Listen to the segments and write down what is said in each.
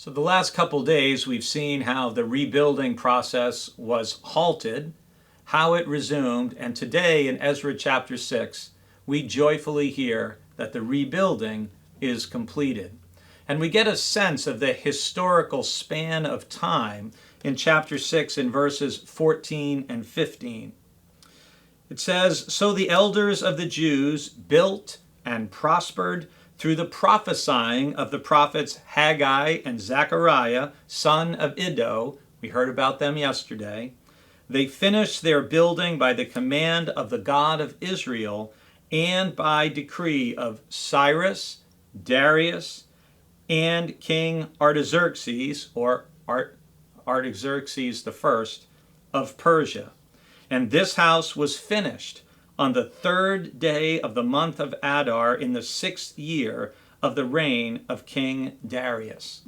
So the last couple days we've seen how the rebuilding process was halted, how it resumed, and today in Ezra chapter 6, we joyfully hear that the rebuilding is completed. And we get a sense of the historical span of time in chapter 6 in verses 14 and 15. It says, "So the elders of the Jews built and prospered through the prophesying of the prophets Haggai and Zechariah, son of Iddo." We heard about them yesterday. "They finished their building by the command of the God of Israel and by decree of Cyrus, Darius, and King Artaxerxes, or Artaxerxes I of Persia. And this house was finished on the 3rd day of the month of Adar in the 6th year of the reign of King Darius."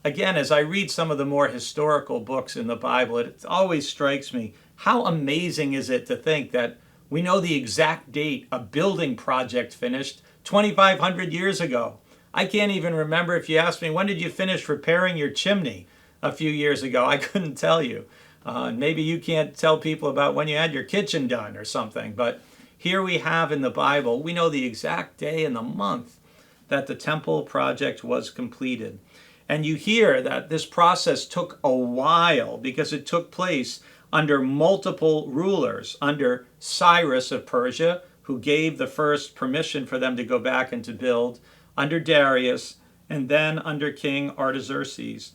Again, as I read some of the more historical books in the Bible, it always strikes me, how amazing is it to think that we know the exact date a building project finished 2,500 years ago. I can't even remember. If you asked me, when did you finish repairing your chimney a few years ago, I couldn't tell you. Maybe you can't tell people about when you had your kitchen done or something, but here we have in the Bible, we know the exact day and the month that the temple project was completed. And you hear that this process took a while because it took place under multiple rulers, under Cyrus of Persia, who gave the first permission for them to go back and to build, under Darius, and then under King Artaxerxes.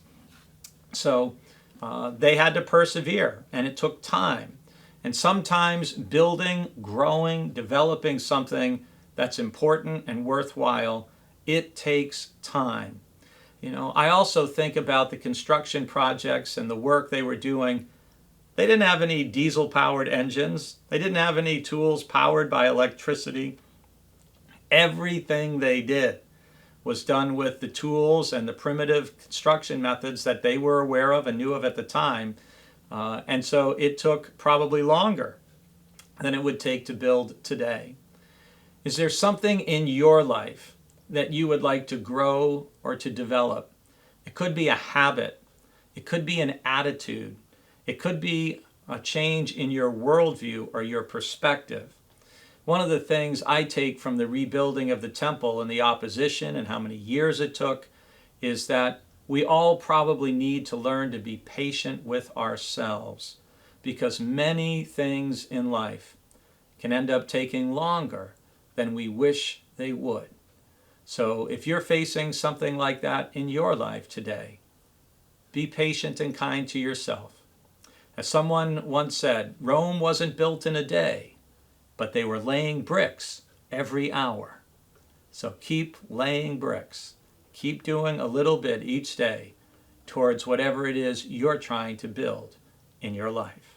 So they had to persevere, and it took time. And sometimes building, growing, developing something that's important and worthwhile, it takes time. You know, I also think about the construction projects and the work they were doing. They didn't have any diesel-powered engines. They didn't have any tools powered by electricity. Everything they did was done with the tools and the primitive construction methods that they were aware of and knew of at the time. And so it took probably longer than it would take to build today. Is there something in your life that you would like to grow or to develop? It could be a habit. It could be an attitude. It could be a change in your worldview or your perspective. One of the things I take from the rebuilding of the temple and the opposition and how many years it took is that we all probably need to learn to be patient with ourselves, because many things in life can end up taking longer than we wish they would. So if you're facing something like that in your life today, be patient and kind to yourself. As someone once said, Rome wasn't built in a day, but they were laying bricks every hour. So keep laying bricks. Keep doing a little bit each day towards whatever it is you're trying to build in your life.